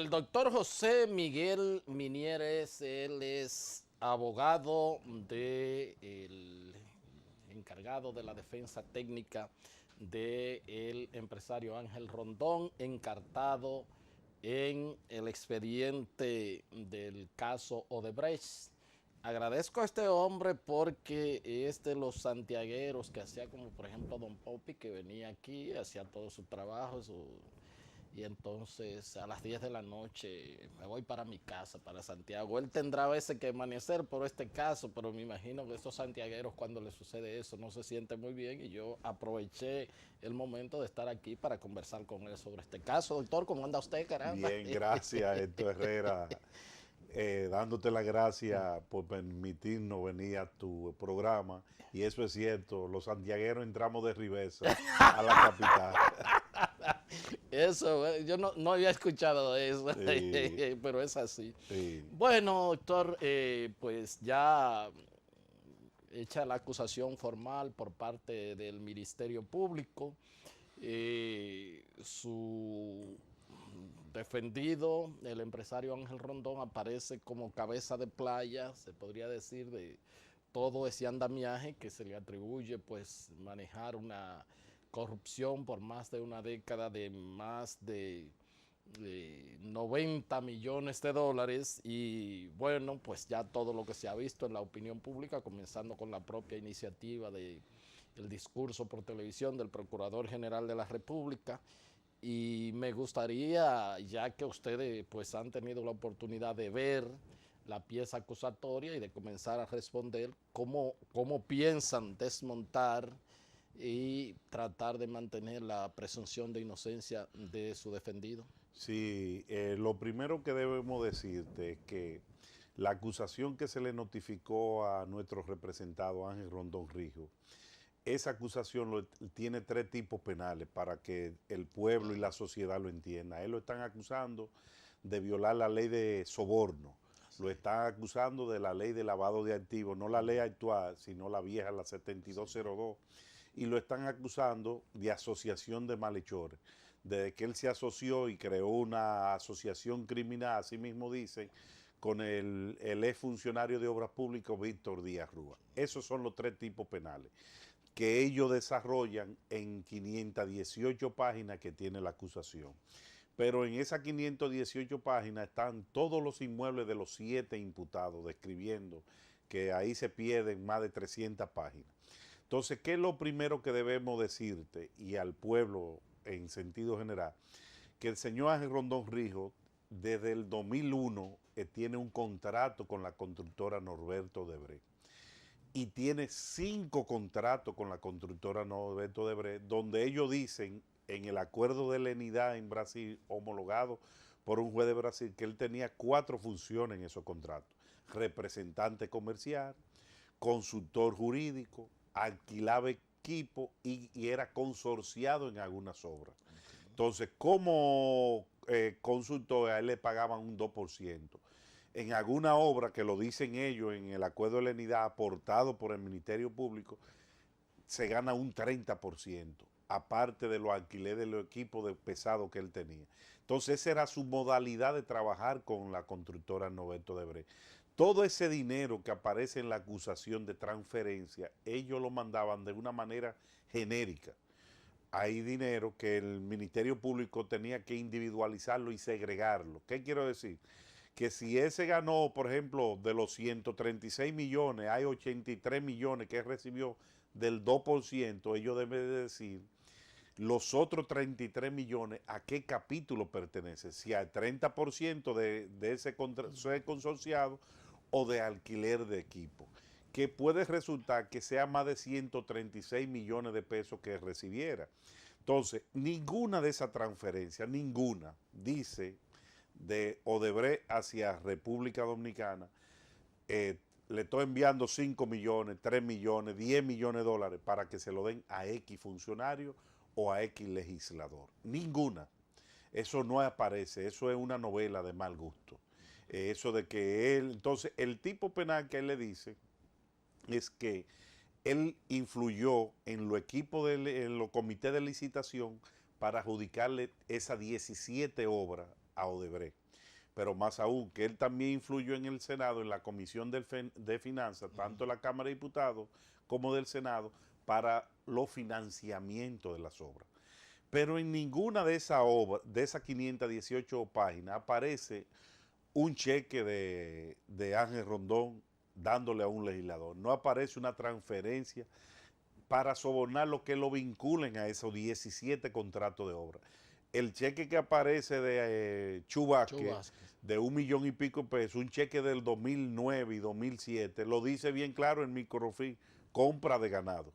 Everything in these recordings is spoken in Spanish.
El doctor José Miguel Minieres, él es abogado del encargado de la defensa técnica del empresario Ángel Rondón, encartado en el expediente del caso Odebrecht. Agradezco a este hombre porque es de los santiagueros que hacía, como por ejemplo Don Popi, que venía aquí, hacía todo su trabajo, y entonces a las 10 de la noche me voy para mi casa, para Santiago. Él tendrá a veces que amanecer por este caso, pero me imagino que estos santiagueros, cuando les sucede eso, no se sienten muy bien, y yo aproveché el momento de estar aquí para conversar con él sobre este caso. Doctor, ¿cómo anda usted, caramba? Bien, gracias, Héctor Herrera. Dándote las gracias por permitirnos venir a tu programa. Y eso es cierto, los santiagueros entramos de Rivesa a la capital. Eso, yo no había escuchado eso, Sí, pero es así. sí, Bueno, doctor, pues ya hecha la acusación formal por parte del Ministerio Público, su defendido, el empresario Ángel Rondón, aparece como cabeza de playa, se podría decir, de todo ese andamiaje que se le atribuye, pues, manejar una corrupción por más de una década de más de 90 millones de dólares. Y bueno, pues ya todo lo que se ha visto en la opinión pública, comenzando con la propia iniciativa de el discurso por televisión del Procurador General de la República. Y me gustaría, ya que ustedes pues han tenido la oportunidad de ver la pieza acusatoria y de comenzar a responder, cómo piensan desmontar y tratar de mantener la presunción de inocencia de su defendido. sí. Lo primero que debemos decirte es que la acusación que se le notificó a nuestro representado Ángel Rondón Rijo, esa acusación tiene tres tipos penales para que el pueblo y la sociedad lo entienda. Él lo están acusando de violar la ley de soborno, lo están acusando de la ley de lavado de activos, no la ley actual, sino la vieja, la 7202, y lo están acusando de asociación de malhechores. Desde que él se asoció y creó una asociación criminal, así mismo dicen, con el ex funcionario de Obras Públicas, Víctor Díaz Rúa. Esos son los tres tipos penales que ellos desarrollan en 518 páginas que tiene la acusación. Pero en esas 518 páginas están todos los inmuebles de los 7 imputados, describiendo que ahí se pierden más de 300 páginas. Entonces, ¿qué es lo primero que debemos decirte y al pueblo en sentido general? Que el señor Ángel Rondón Rijo, desde el 2001, tiene un contrato con la constructora Norberto Odebrecht, y tiene 5 contratos con la constructora Norberto Odebrecht, donde ellos dicen en el acuerdo de lenidad en Brasil, homologado por un juez de Brasil, que él tenía 4 funciones en esos contratos: representante comercial, consultor jurídico, alquilaba equipo y era consorciado en algunas obras. Entonces, como consultor, a él le pagaban un 2%. En alguna obra, que lo dicen ellos en el acuerdo de lenidad aportado por el Ministerio Público, se gana un 30%, aparte de los alquileres de los equipos de pesado que él tenía. Entonces, esa era su modalidad de trabajar con la constructora Norberto Odebrecht. Todo ese dinero que aparece en la acusación de transferencia, ellos lo mandaban de una manera genérica. Hay dinero que el Ministerio Público tenía que individualizarlo y segregarlo. ¿Qué quiero decir? Que si ese ganó, por ejemplo, de los 136 millones, hay 83 millones que recibió del 2%, ellos deben de decir los otros 33 millones a qué capítulo pertenece, si al 30% de ese consorciado o de alquiler de equipo, que puede resultar que sea más de 136 millones de pesos que recibiera. Entonces, ninguna de esas transferencias, ninguna, dice de Odebrecht hacia República Dominicana, le estoy enviando 5 millones, 3 millones, 10 millones de dólares para que se lo den a X funcionario o a X legislador. Ninguna. Eso no aparece, eso es una novela de mal gusto. Eso de que él, entonces, el tipo penal que él le dice es que él influyó en los equipos, en los comités de licitación para adjudicarle esas 17 obras a Odebrecht. pero más aún, que él también influyó en el Senado, en la Comisión de Finanzas, tanto de la Cámara de Diputados como del Senado, para los financiamientos de las obras. Pero en ninguna de esas obras, de esas 518 páginas, aparece un cheque de Ángel Rondón dándole a un legislador. No aparece una transferencia para sobornar lo que lo vinculen a esos 17 contratos de obra. El cheque que aparece de Chu Vázquez, de 1 millón y pico de pesos, un cheque del 2009 y 2007, lo dice bien claro en Microfin, compra de ganado.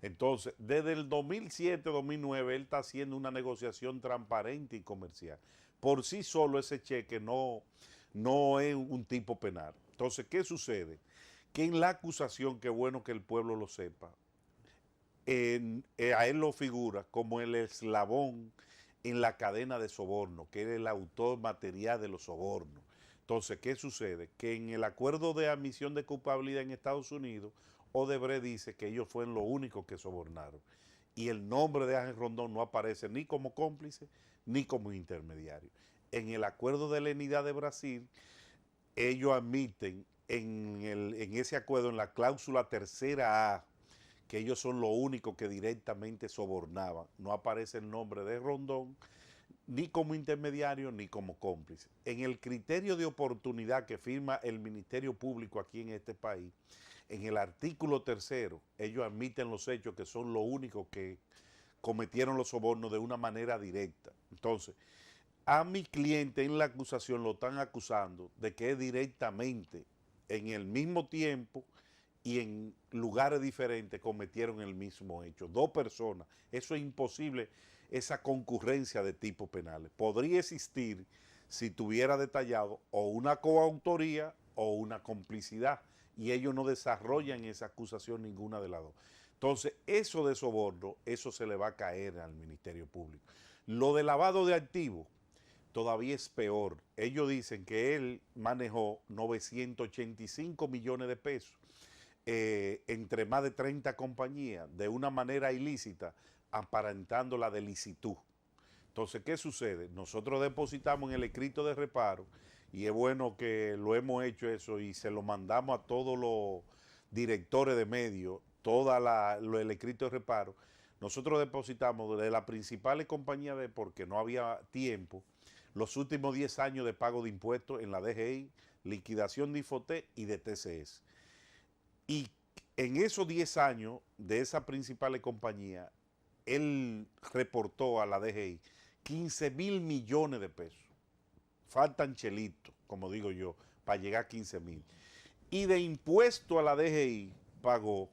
Entonces, desde el 2007-2009, él está haciendo una negociación transparente y comercial. Por sí solo ese cheque no es un tipo penal. Entonces, ¿qué sucede? Que en la acusación, qué bueno que el pueblo lo sepa, a él lo figura como el eslabón en la cadena de soborno, que es el autor material de los sobornos. Entonces, ¿qué sucede? Que en el acuerdo de admisión de culpabilidad en Estados Unidos, Odebrecht dice que ellos fueron los únicos que sobornaron. Y el nombre de Ángel Rondón no aparece ni como cómplice ni como intermediario. En el acuerdo de lenidad de Brasil, ellos admiten en ese acuerdo, en la cláusula tercera A, que ellos son los únicos que directamente sobornaban. No aparece el nombre de Rondón, ni como intermediario, ni como cómplice. En el criterio de oportunidad que firma el Ministerio Público aquí en este país, en el artículo tercero, ellos admiten los hechos que son los únicos que cometieron los sobornos de una manera directa. Entonces, a mi cliente en la acusación lo están acusando de que directamente, en el mismo tiempo y en lugares diferentes, cometieron el mismo hecho. Dos personas. Eso es imposible, esa concurrencia de tipos penales. Podría existir si tuviera detallado o una coautoría o una complicidad, y ellos no desarrollan esa acusación ninguna de las dos. Entonces, eso de soborno, eso se le va a caer al Ministerio Público. Lo de lavado de activos todavía es peor. Ellos dicen que él manejó 985 millones de pesos entre más de 30 compañías de una manera ilícita, aparentando la de licitud. Entonces, ¿qué sucede? Nosotros depositamos en el escrito de reparo, y es bueno que lo hemos hecho eso y se lo mandamos a todos los directores de medios, el escrito de reparo. Nosotros depositamos de las principales compañías porque no había tiempo, los últimos 10 años de pago de impuestos en la DGI, liquidación de Infotec y de TCS. Y en esos 10 años de esa principal compañía, él reportó a la DGI 15,000 millones de pesos. Faltan chelitos, como digo yo, para llegar a 15,000. Y de impuesto a la DGI pagó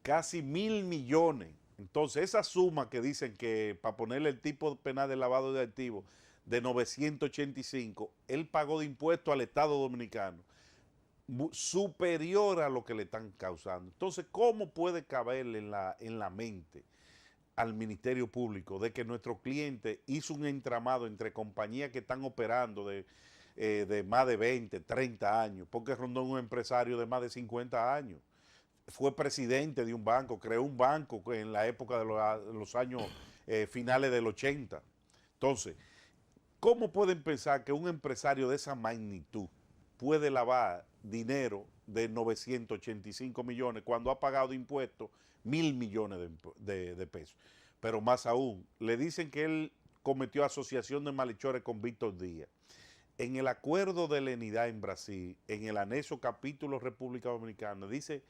casi 1,000 millones. Entonces, esa suma que dicen que para ponerle el tipo penal de lavado de activos de 985, él pagó de impuesto al Estado Dominicano superior a lo que le están causando. Entonces, ¿cómo puede caberle en la mente al Ministerio Público de que nuestro cliente hizo un entramado entre compañías que están operando de más de 20, 30 años? Porque Rondón es un empresario de más de 50 años. Fue presidente de un banco, creó un banco en la época de los años finales del 80. Entonces, ¿cómo pueden pensar que un empresario de esa magnitud puede lavar dinero de 985 millones cuando ha pagado de impuestos 1,000 millones de pesos? Pero más aún, le dicen que él cometió asociación de malhechores con Víctor Díaz. En el acuerdo de lenidad en Brasil, en el anexo capítulo República Dominicana, dice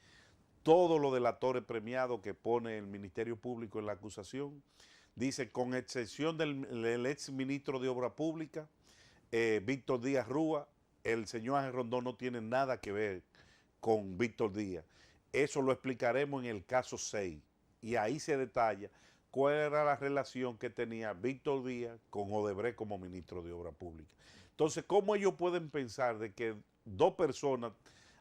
todos los delatores premiados que pone el Ministerio Público en la acusación. Dice, con excepción del ex ministro de Obra Pública, Víctor Díaz Rúa, el señor Ángel Rondón no tiene nada que ver con Víctor Díaz. Eso lo explicaremos en el caso 6, y ahí se detalla cuál era la relación que tenía Víctor Díaz con Odebrecht como ministro de Obra Pública. Entonces, ¿cómo ellos pueden pensar de que dos personas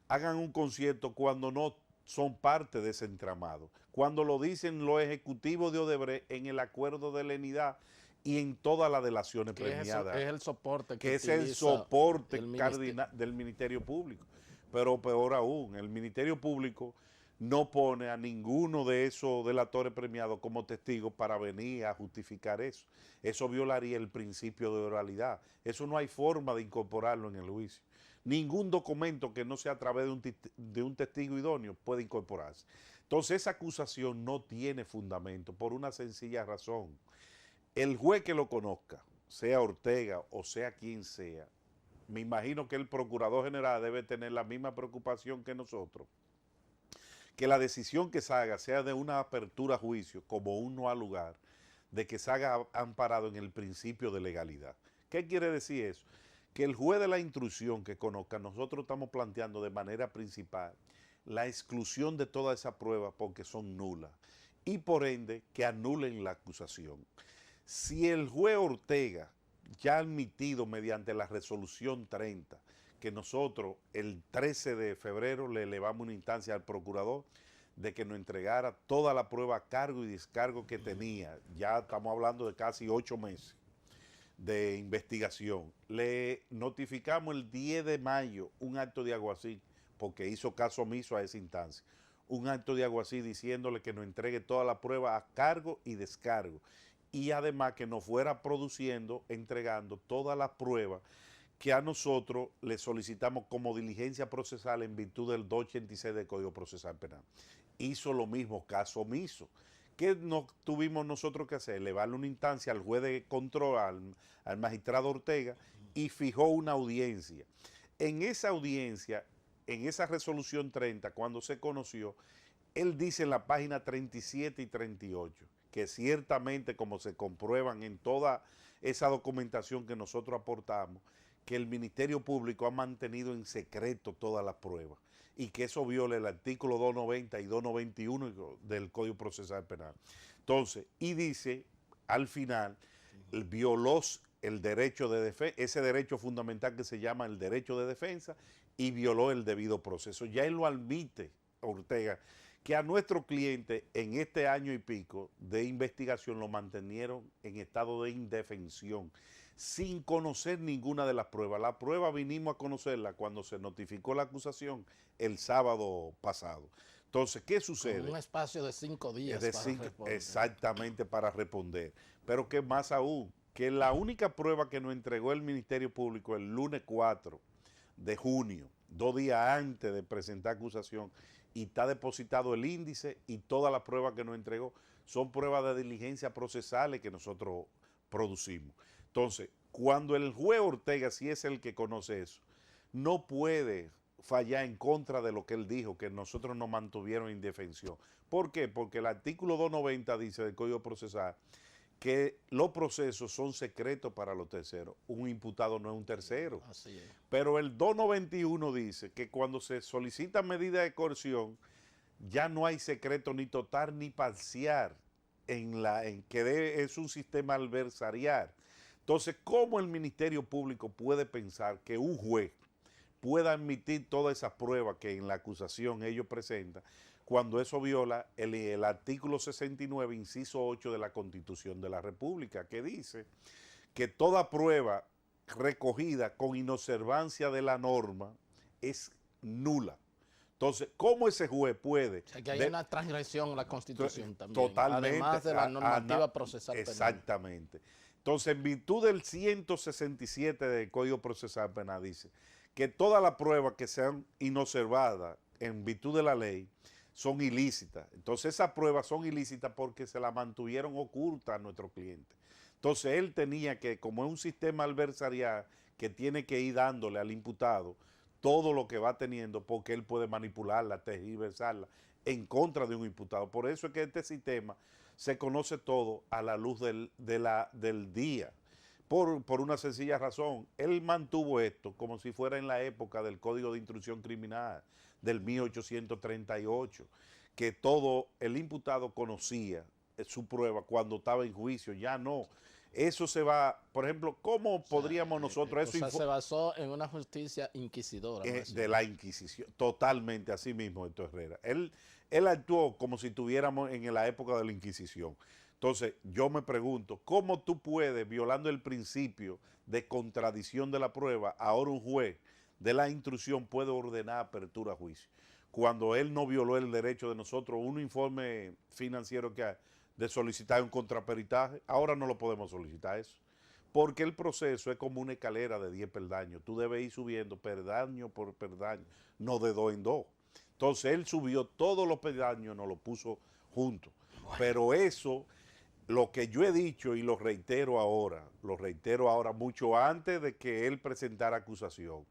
hagan un concierto cuando no son parte de ese entramado? Cuando lo dicen los ejecutivos de Odebrecht en el acuerdo de lenidad y en todas las delaciones premiadas. Es el soporte que es el soporte cardinal del Ministerio Público. Pero peor aún, el Ministerio Público no pone a ninguno de esos delatores premiados como testigo para venir a justificar eso. Eso violaría el principio de oralidad. Eso no hay forma de incorporarlo en el juicio. Ningún documento que no sea a través de un testigo idóneo puede incorporarse. Entonces esa acusación no tiene fundamento por una sencilla razón. El juez que lo conozca, sea Ortega o sea quien sea, me imagino que el procurador general debe tener la misma preocupación que nosotros, que la decisión que se haga sea de una apertura a juicio como un no al lugar, de que se haga amparado en el principio de legalidad. ¿Qué quiere decir eso? Que el juez de la instrucción que conozca, nosotros estamos planteando de manera principal la exclusión de toda esa prueba porque son nulas y por ende que anulen la acusación. Si el juez Ortega ya ha admitido mediante la resolución 30 que nosotros el 13 de febrero le elevamos una instancia al procurador de que nos entregara toda la prueba a cargo y descargo que tenía, ya estamos hablando de casi 8 meses de investigación. Le notificamos el 10 de mayo un acto de alguacil, porque hizo caso omiso a esa instancia, un acto de alguacil diciéndole que nos entregue toda la prueba a cargo y descargo, y además que nos fuera produciendo, entregando todas las pruebas que a nosotros le solicitamos como diligencia procesal en virtud del 286 del Código Procesal Penal. Hizo lo mismo, caso omiso. ¿Qué no tuvimos nosotros que hacer? Elevarle una instancia al juez de control, al magistrado Ortega, y fijó una audiencia. En esa audiencia, en esa resolución 30, cuando se conoció, él dice en la página 37 y 38, que ciertamente, como se comprueban en toda esa documentación que nosotros aportamos, que el Ministerio Público ha mantenido en secreto todas las pruebas y que eso viola el artículo 290 y 291 del Código Procesal Penal. Entonces, y dice, al final, violó el derecho de defensa, ese derecho fundamental que se llama el derecho de defensa, y violó el debido proceso. Ya él lo admite, Ortega, que a nuestro cliente en este año y pico de investigación lo mantenieron en estado de indefensión, sin conocer ninguna de las pruebas. La prueba vinimos a conocerla cuando se notificó la acusación el sábado pasado. Entonces, ¿qué sucede? Con un espacio de 5 días para responder. Exactamente, para responder. Pero que más aún, que la única prueba que nos entregó el Ministerio Público el lunes 4 de junio, 2 días antes de presentar acusación, y está depositado el índice y todas las pruebas que nos entregó son pruebas de diligencia procesales que nosotros producimos. Entonces, cuando el juez Ortega, si es el que conoce eso, no puede fallar en contra de lo que él dijo, que nosotros nos mantuvieron en indefensión. ¿Por qué? Porque el artículo 290 dice del Código Procesal que los procesos son secretos para los terceros. Un imputado no es un tercero. Así es. Pero el 291 dice que cuando se solicita medida de coerción, ya no hay secreto ni total ni parcial en que es un sistema adversarial. Entonces, ¿cómo el Ministerio Público puede pensar que un juez pueda admitir todas esas pruebas que en la acusación ellos presentan cuando eso viola el artículo 69, inciso 8 de la Constitución de la República, que dice que toda prueba recogida con inobservancia de la norma es nula? Entonces, ¿cómo ese juez puede? O sea, que hay una transgresión a la Constitución también. Totalmente. Además de la normativa procesal penal. Exactamente. Entonces, en virtud del 167 del Código Procesal Penal, dice que todas las pruebas que sean inobservadas en virtud de la ley son ilícitas. Entonces, esas pruebas son ilícitas porque se las mantuvieron ocultas a nuestro cliente. Entonces, él tenía que, como es un sistema adversarial que tiene que ir dándole al imputado todo lo que va teniendo, porque él puede manipularla, tergiversarla en contra de un imputado. Por eso es que este sistema se conoce todo a la luz del día. Por una sencilla razón, él mantuvo esto como si fuera en la época del Código de Instrucción Criminal del 1838, que todo el imputado conocía su prueba cuando estaba en juicio. Ya no. Eso se va, por ejemplo, ¿cómo podríamos nosotros eso? O sea, se basó en una justicia inquisidora. De la Inquisición, totalmente, así mismo, Héctor Herrera. Él actuó como si estuviéramos en la época de la Inquisición. Entonces, yo me pregunto, ¿cómo tú puedes, violando el principio de contradicción de la prueba, ahora un juez de la instrucción puede ordenar apertura a juicio? cuando él no violó el derecho de nosotros, un informe financiero de solicitar un contraperitaje, ahora no lo podemos solicitar eso. Porque el proceso es como una escalera de 10 peldaños. Tú debes ir subiendo peldaño por peldaño, no de dos en dos. Entonces él subió todos los peldaños, nos lo puso juntos. Bueno. Pero eso, lo que yo he dicho y lo reitero ahora mucho antes de que él presentara acusación,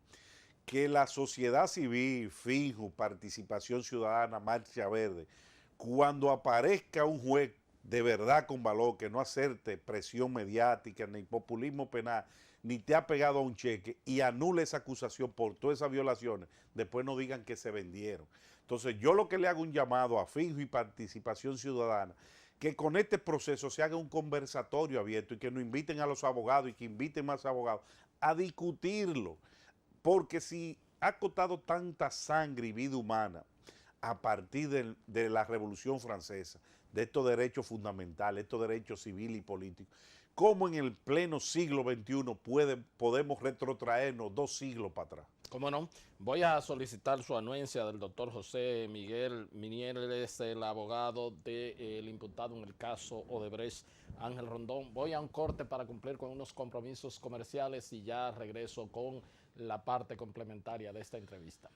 que la sociedad civil, FIJO, Participación Ciudadana, Marcha Verde, cuando aparezca un juez de verdad con valor, que no hacerte presión mediática, ni populismo penal, ni te ha pegado a un cheque y anule esa acusación por todas esas violaciones, después no digan que se vendieron. Entonces yo lo que le hago un llamado a FIJO y Participación Ciudadana, que con este proceso se haga un conversatorio abierto y que nos inviten a los abogados y que inviten más abogados a discutirlo, porque si ha costado tanta sangre y vida humana a partir de la Revolución Francesa, de estos derechos fundamentales, estos derechos civiles y políticos, ¿cómo en el pleno siglo XXI podemos retrotraernos 2 siglos para atrás? ¿Cómo no? Voy a solicitar su anuencia del doctor José Miguel Minieres, el abogado del imputado en el caso Odebrecht, Ángel Rondón. Voy a un corte para cumplir con unos compromisos comerciales y ya regreso con la parte complementaria de esta entrevista.